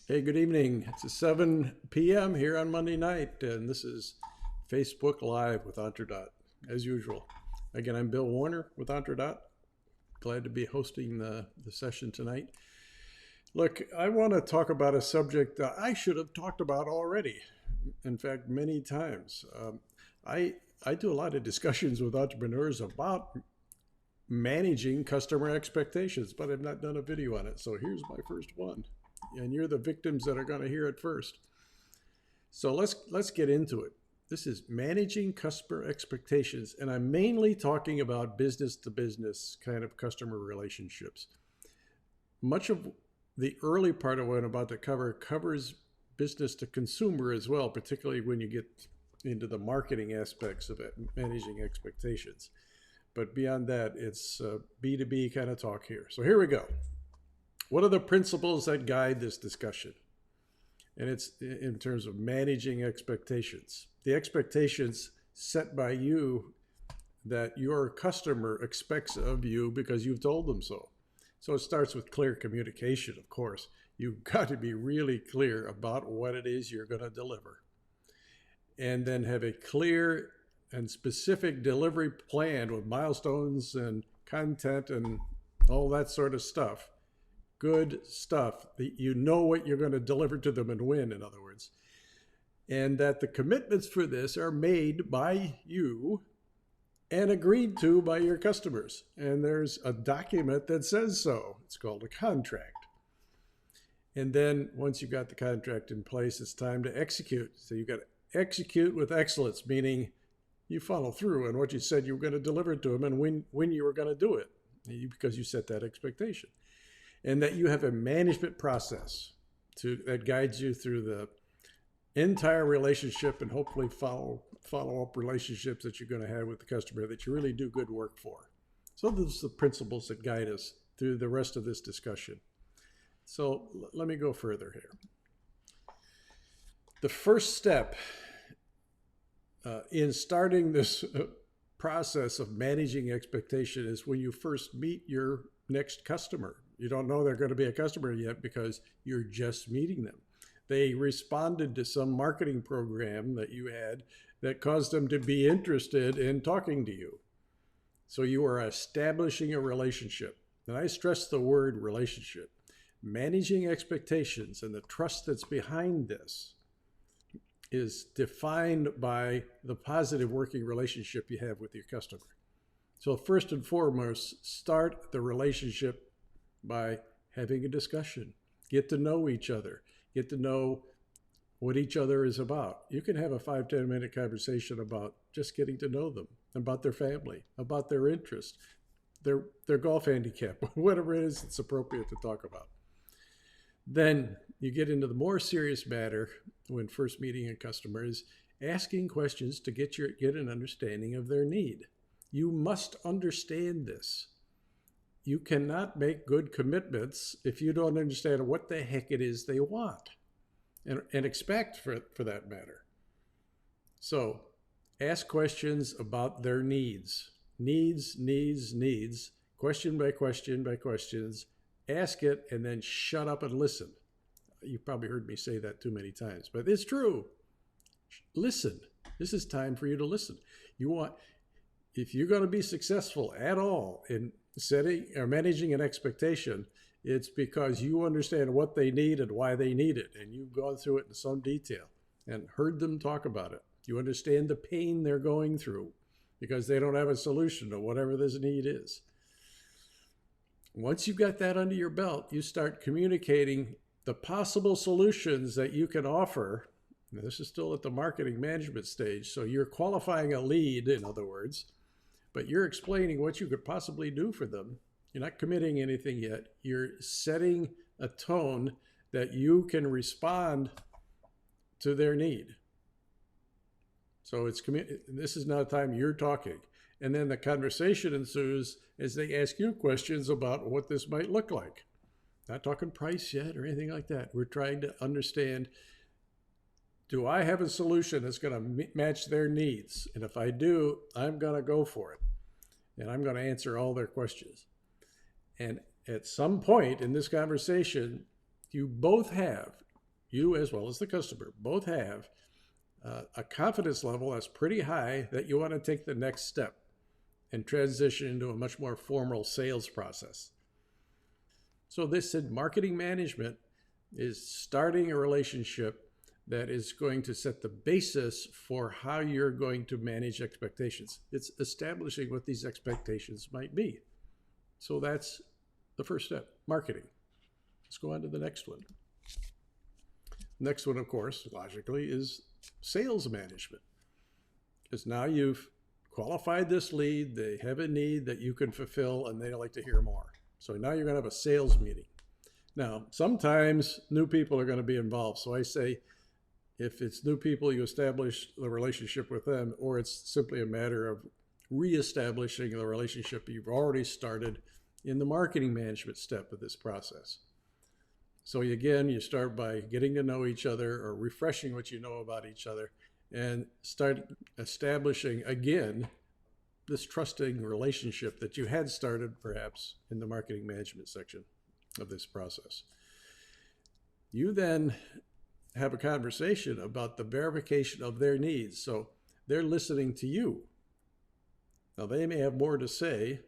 Hey, good evening. It's 7 p.m. here on Monday night, and this is Facebook Live with EntreDot, as usual. Again, I'm Bill Warner with EntreDot. Glad to be hosting the session tonight. Look, I want to talk about a subject that I should have talked about already. In fact, many times. I do a lot of discussions with entrepreneurs about managing customer expectations, but I've not done a video on it. So here's my first one. And you're the victims that are going to hear it first. So let's get into it. This is managing customer expectations, and I'm mainly talking about business to business kind of customer relationships. Much of the early part of what I'm about to cover covers business to consumer as well, particularly when you get into the marketing aspects of it, managing expectations. But beyond that, it's B2B kind of talk here. So here we go. What are the principles that guide this discussion? And it's in terms of managing expectations. The expectations set by you that your customer expects of you because you've told them so. So it starts with clear communication, of course. You've got to be really clear about what it is you're going to deliver. And then have a clear and specific delivery plan with milestones and content and all that sort of stuff. Good stuff. You know what you're going to deliver to them and when, in other words. And that the commitments for this are made by you and agreed to by your customers. And there's a document that says so. It's called a contract. And then once you've got the contract in place, it's time to execute. So you've got to execute with excellence, meaning you follow through on what you said you were going to deliver to them and when you were going to do it, because you set that expectation. And that you have a management process that guides you through the entire relationship and hopefully follow-up relationships that you're going to have with the customer that you really do good work for. So those are the principles that guide us through the rest of this discussion. So let me go further here. The first step in starting this process of managing expectation is when you first meet your next customer. You don't know they're going to be a customer yet because you're just meeting them. They responded to some marketing program that you had that caused them to be interested in talking to you. So you are establishing a relationship. And I stress the word relationship. Managing expectations and the trust that's behind this is defined by the positive working relationship you have with your customer. So first and foremost, start the relationship by having a discussion. Get to know each other. Get to know what each other is about. You can have a 5-10 minute conversation about just getting to know them, about their family, about their interests, their golf handicap, whatever it is that's appropriate to talk about. Then you get into the more serious matter when first meeting a customer is asking questions to get an understanding of their need. You must understand this. You cannot make good commitments if you don't understand what the heck it is they want and expect for that matter. So ask questions about their needs. Needs, question by question by questions. Ask it and then shut up and listen. You've probably heard me say that too many times, but it's true. Listen. This is time for you to listen. If you're going to be successful at all in setting or managing an expectation, it's because you understand what they need and why they need it. And you've gone through it in some detail and heard them talk about it. You understand the pain they're going through because they don't have a solution to whatever this need is. Once you've got that under your belt, you start communicating the possible solutions that you can offer. Now, this is still at the marketing management stage. So you're qualifying a lead, in other words, but you're explaining what you could possibly do for them. You're not committing anything yet. You're setting a tone that you can respond to their need. So this is not a time you're talking. And then the conversation ensues as they ask you questions about what this might look like. Not talking price yet or anything like that. We're trying to understand, do I have a solution that's going to match their needs? And if I do, I'm going to go for it. And I'm going to answer all their questions. And at some point in this conversation, you both have you as well as the customer both have a confidence level that's pretty high that you want to take the next step and transition into a much more formal sales process. So this said, marketing management is starting a relationship that is going to set the basis for how you're going to manage expectations. It's establishing what these expectations might be. So that's the first step, marketing. Let's go on to the next one. Next one, of course, logically, is sales management. Because now you've qualified this lead, they have a need that you can fulfill, and they'd like to hear more. So now you're going to have a sales meeting. Now, sometimes new people are going to be involved. So I say, if it's new people, you establish the relationship with them, or it's simply a matter of reestablishing the relationship you've already started in the marketing management step of this process. So again, you start by getting to know each other or refreshing what you know about each other and start establishing again this trusting relationship that you had started perhaps in the marketing management section of this process. You then have a conversation about the verification of their needs. So they're listening to you. Now they may have more to say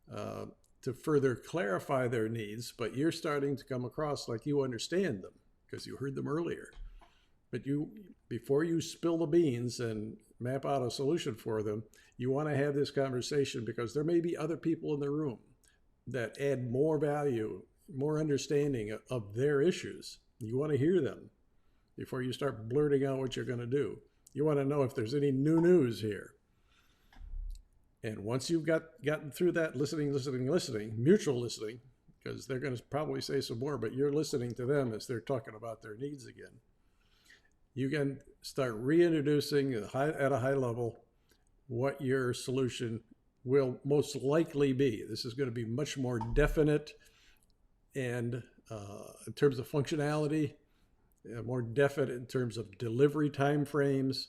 to further clarify their needs, but you're starting to come across like you understand them because you heard them earlier. But before you spill the beans and map out a solution for them, you want to have this conversation because there may be other people in the room that add more value, more understanding of their issues. You want to hear them before you start blurting out what you're going to do. You want to know if there's any new news here. And once you've gotten through that listening, mutual listening, because they're going to probably say some more, but you're listening to them as they're talking about their needs again. You can start reintroducing at a high level what your solution will most likely be. This is going to be much more definite and in terms of functionality, more definite in terms of delivery timeframes,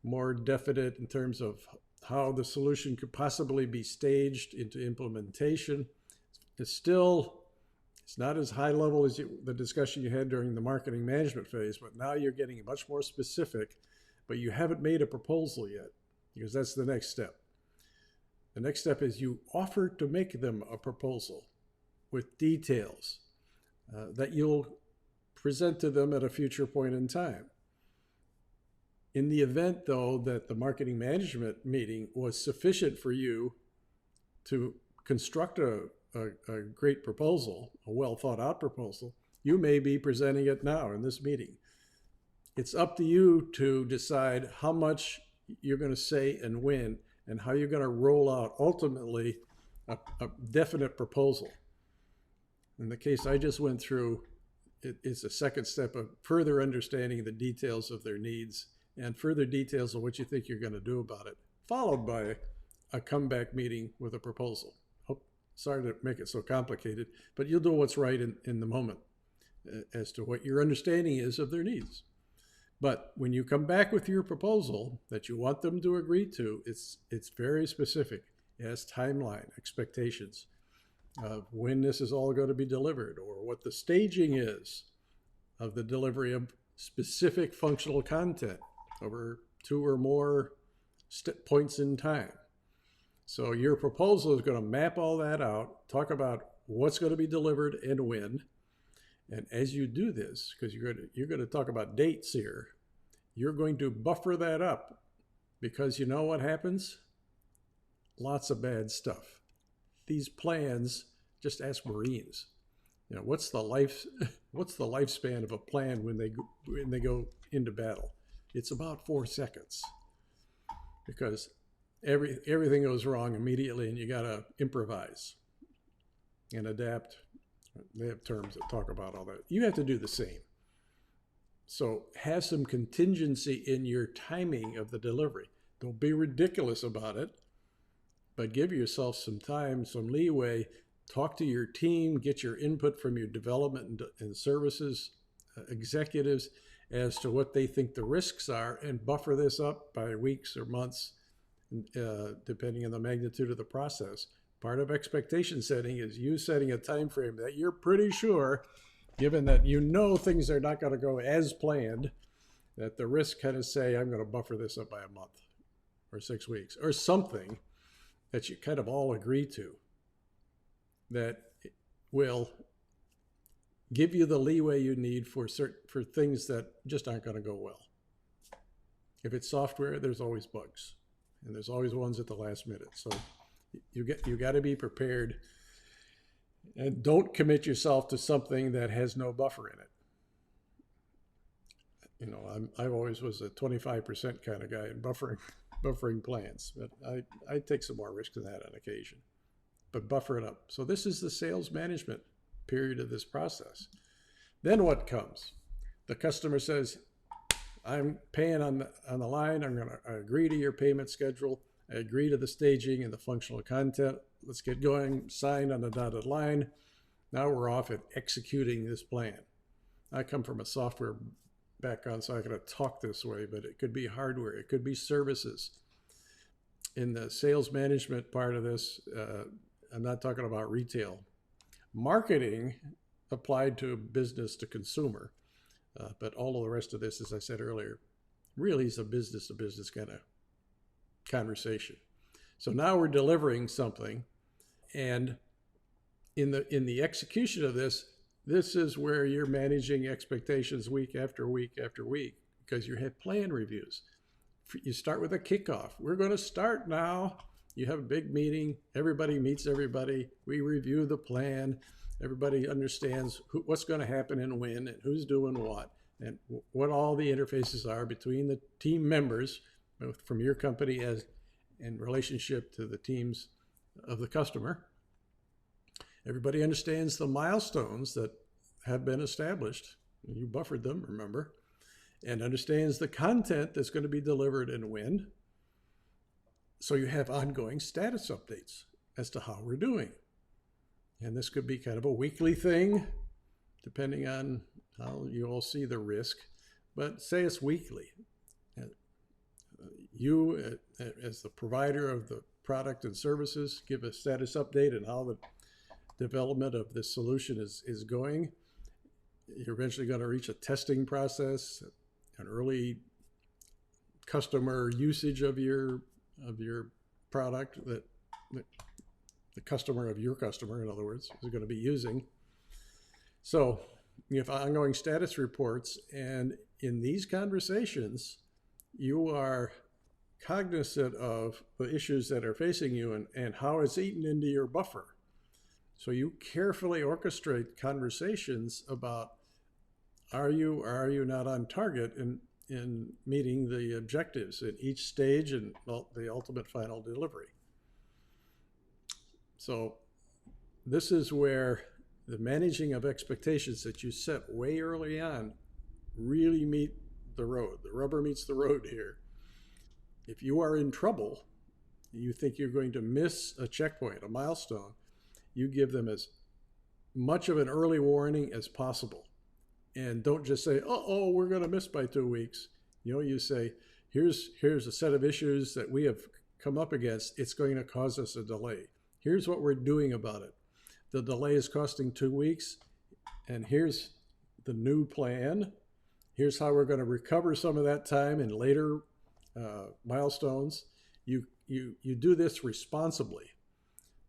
more definite in terms of how the solution could possibly be staged into implementation. It's not as high level as the discussion you had during the marketing management phase, but now you're getting much more specific, but you haven't made a proposal yet because that's the next step. The next step is you offer to make them a proposal with details that you'll present to them at a future point in time. In the event, though, that the marketing management meeting was sufficient for you to construct a great proposal, a well thought out proposal, you may be presenting it now in this meeting. It's up to you to decide how much you're going to say and when, and how you're going to roll out ultimately a definite proposal. In the case I just went through, it's a second step of further understanding the details of their needs and further details of what you think you're going to do about it, followed by a comeback meeting with a proposal. Sorry to make it so complicated, but you'll do what's right in the moment as to what your understanding is of their needs. But when you come back with your proposal that you want them to agree to, it's very specific. It has timeline, expectations of when this is all going to be delivered or what the staging is of the delivery of specific functional content over 2 or more points in time. So your proposal is going to map all that out, talk about what's going to be delivered and when. And as you do this, because you're going to talk about dates here, you're going to buffer that up because you know what happens? Lots of bad stuff. These plans, just ask Marines. You know, what's the lifespan of a plan when they go into battle? It's about 4 seconds because everything goes wrong immediately and you got to improvise and adapt. They have terms that talk about all that. You have to do the same. So have some contingency in your timing of the delivery. Don't be ridiculous about it, but give yourself some time, some leeway. Talk to your team, get your input from your development and services executives as to what they think the risks are and buffer this up by weeks or months, depending on the magnitude of the process. Part of expectation setting is you setting a time frame that you're pretty sure given that you know things are not going to go as planned, that the risk kind of say, I'm going to buffer this up by a month or 6 weeks or something that you kind of all agree to that will give you the leeway you need for things that just aren't going to go well. If it's software, there's always bugs, and there's always ones at the last minute. So you got to be prepared, and don't commit yourself to something that has no buffer in it. You know, I always was a 25% kind of guy in buffering plans, but I take some more risk than that on occasion. But buffer it up. So this is the sales management period of this process. Then what comes? The customer says, I'm paying on the line. I'm going to agree to your payment schedule. I agree to the staging and the functional content. Let's get going. Signed on the dotted line. Now we're off at executing this plan. I come from a software background, so I can talk this way, but it could be hardware. It could be services. In the sales management part of this, I'm not talking about retail. Marketing applied to business to consumer, but all of the rest of this, as I said earlier, really is a business to business kind of conversation. So now we're delivering something, and in the execution of this is where you're managing expectations week after week after week, because you have plan reviews. You start with a kickoff. We're going to start now. You have a big meeting. Everybody meets everybody. We review the plan. Everybody understands what's going to happen and when, and who's doing what, and what all the interfaces are between the team members from your company as in relationship to the teams of the customer. Everybody understands the milestones that have been established. You buffered them, remember, and understands the content that's going to be delivered and when. So you have ongoing status updates as to how we're doing. And this could be kind of a weekly thing, depending on how you all see the risk, but say it's weekly. You, as the provider of the product and services, give a status update on how the development of this solution is going. You're eventually going to reach a testing process, an early customer usage of your product that the customer of your customer, in other words, is going to be using. So you have ongoing status reports, and in these conversations, you are cognizant of the issues that are facing you and how it's eaten into your buffer. So you carefully orchestrate conversations about are you or are you not on target in meeting the objectives at each stage and the ultimate final delivery. So this is where the managing of expectations that you set way early on really meet the road. The rubber meets the road here. If you are in trouble, you think you're going to miss a checkpoint, a milestone, you give them as much of an early warning as possible. And don't just say, oh, we're going to miss by 2 weeks. You say, here's a set of issues that we have come up against. It's going to cause us a delay. Here's what we're doing about it. The delay is costing 2 weeks, and here's the new plan. Here's how we're going to recover some of that time in later milestones. You do this responsibly.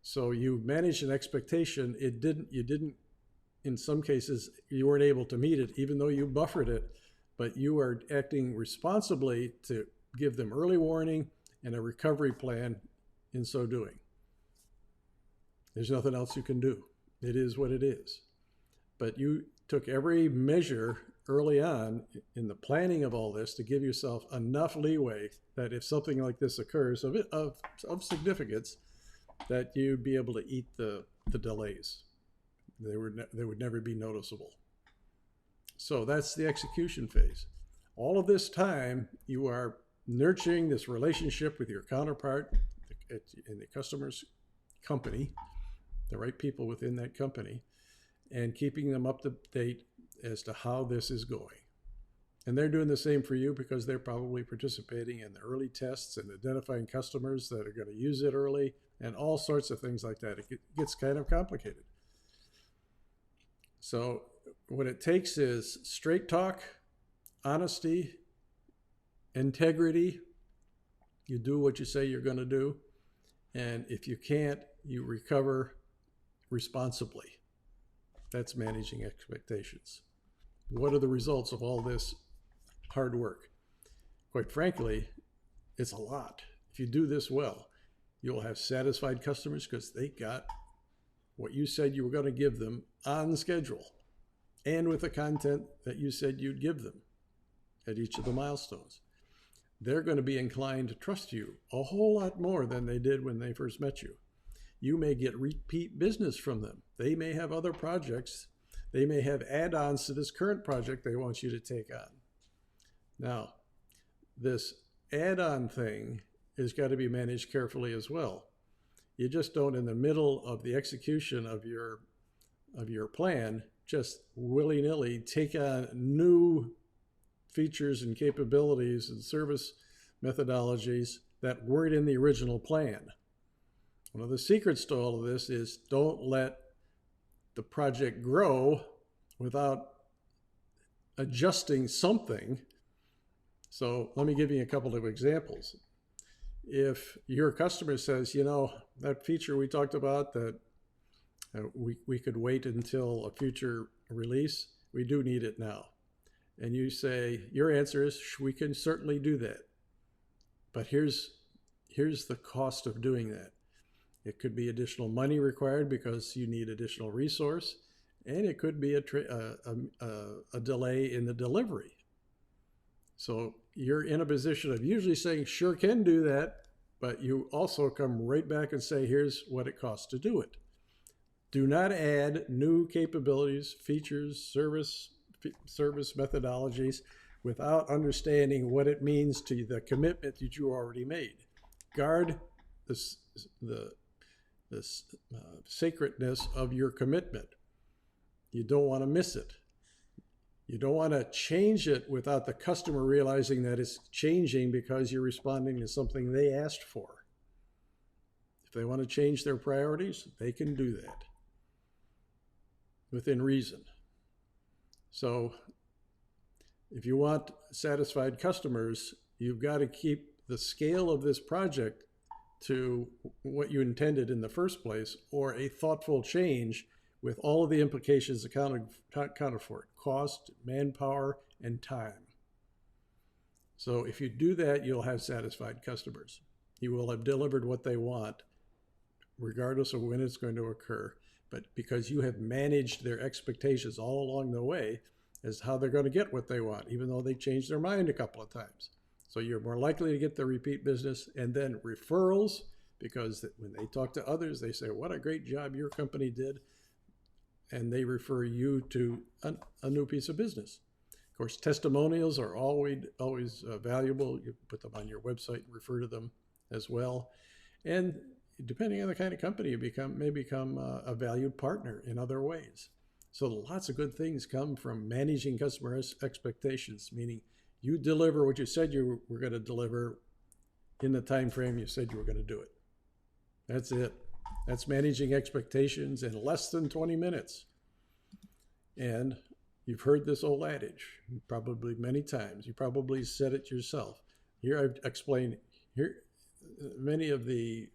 So you manage an expectation. You didn't, in some cases, you weren't able to meet it, even though you buffered it, but you are acting responsibly to give them early warning and a recovery plan in so doing. There's nothing else you can do. It is what it is. But you took every measure early on in the planning of all this to give yourself enough leeway that if something like this occurs of significance, that you'd be able to eat the delays. They would never be noticeable. So that's the execution phase. All of this time, you are nurturing this relationship with your counterpart in the customer's company, the right people within that company, and keeping them up to date as to how this is going. And they're doing the same for you because they're probably participating in the early tests and identifying customers that are going to use it early and all sorts of things like that. It gets kind of complicated. So what it takes is straight talk, honesty, integrity. You do what you say you're going to do. And if you can't, you recover responsibly. That's managing expectations. What are the results of all this hard work? Quite frankly, it's a lot. If you do this well, you'll have satisfied customers because they got what you said you were going to give them on schedule and with the content that you said you'd give them at each of the milestones. They're going to be inclined to trust you a whole lot more than they did when they first met you. You may get repeat business from them. They may have other projects. They may have add-ons to this current project they want you to take on. Now, this add-on thing has got to be managed carefully as well. You just don't, in the middle of the execution of your plan, just willy-nilly take on new features and capabilities and service methodologies that weren't in the original plan. One of the secrets to all of this is don't let the project grow without adjusting something. So let me give you a couple of examples. If your customer says, you know, that feature we talked about that we could wait until a future release, we do need it now. And you say, your answer is, we can certainly do that. But here's the cost of doing that. It could be additional money required because you need additional resource, and it could be a delay in the delivery. So you're in a position of usually saying, sure, can do that, but you also come right back and say, here's what it costs to do it. Do not add new capabilities, features, service methodologies without understanding what it means to the commitment that you already made. Guard the sacredness of your commitment. You don't want to miss it. You don't want to change it without the customer realizing that it's changing because you're responding to something they asked for. If they want to change their priorities, they can do that within reason. So if you want satisfied customers, you've got to keep the scale of this project to what you intended in the first place, or a thoughtful change with all of the implications accounted for: cost, manpower, and time. So if you do that, you'll have satisfied customers. You will have delivered what they want, regardless of when it's going to occur. But because you have managed their expectations all along the way as how they're going to get what they want, even though they changed their mind a couple of times. So you're more likely to get the repeat business, and then referrals, because when they talk to others, they say, what a great job your company did. And they refer you to a new piece of business. Of course, testimonials are always valuable. You put them on your website and refer to them as well. And depending on the kind of company, you may become a valued partner in other ways. So lots of good things come from managing customer expectations, meaning you deliver what you said you were going to deliver in the time frame you said you were going to do it. That's it. That's managing expectations in less than 20 minutes. And you've heard this old adage probably many times. You probably said it yourself. Here I've explained many of the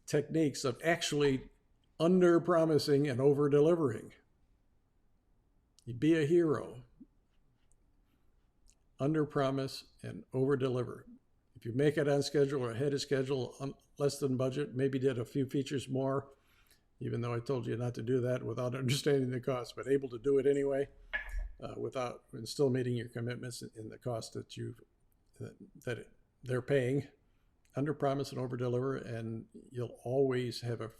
techniques of actually under-promising and over-delivering. Be a hero. Under-promise and over-deliver. If you make it on schedule or ahead of schedule, less than budget, maybe did a few features more, even though I told you not to do that without understanding the cost, but able to do it anyway, and still meeting your commitments in the cost that they're paying. Under-promise and over-deliver, and you'll always have a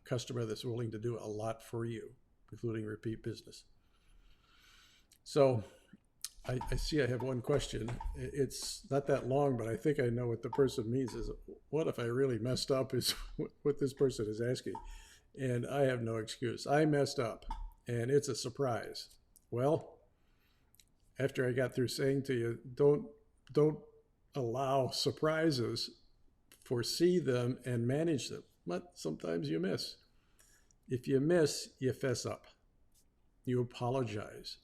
customer that's willing to do a lot for you, including repeat business. So I see I have one question. It's not that long, but I think I know what the person means. Is what if I really messed up is what this person is asking. And I have no excuse. I messed up and it's a surprise. Well, after I got through saying to you, don't allow surprises, foresee them and manage them. But sometimes you miss. If you miss, you fess up. You apologize.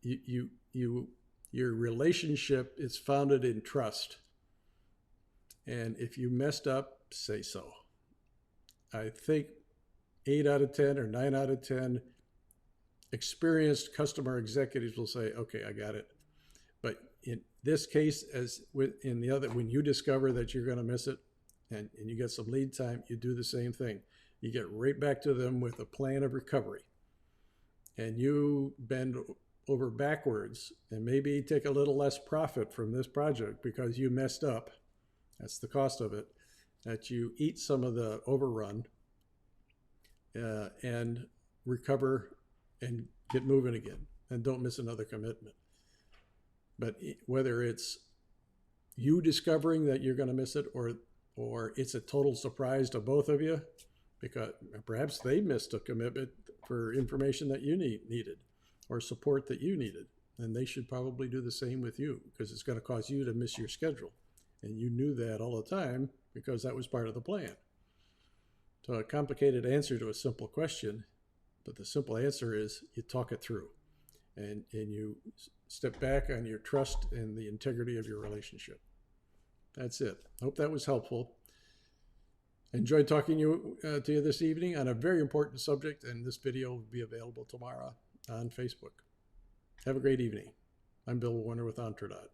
Your relationship is founded in trust. And if you messed up, say so. I think 8 out of 10 or 9 out of 10 experienced customer executives will say, okay, I got it. But in this case, as in the other, when you discover that you're going to miss it and you get some lead time, you do the same thing. You get right back to them with a plan of recovery. And you bend over backwards and maybe take a little less profit from this project because you messed up. That's the cost of it. That you eat some of the overrun and recover and get moving again and don't miss another commitment. But whether it's you discovering that you're going to miss it or it's a total surprise to both of you, because perhaps they missed a commitment for information that you needed or support that you needed. And they should probably do the same with you because it's going to cause you to miss your schedule. And you knew that all the time because that was part of the plan. So a complicated answer to a simple question, but the simple answer is you talk it through and you step back on your trust and the integrity of your relationship. That's it. I hope that was helpful. Enjoyed talking to you this evening on a very important subject, and this video will be available tomorrow on Facebook. Have a great evening. I'm Bill Warner with EntreDot.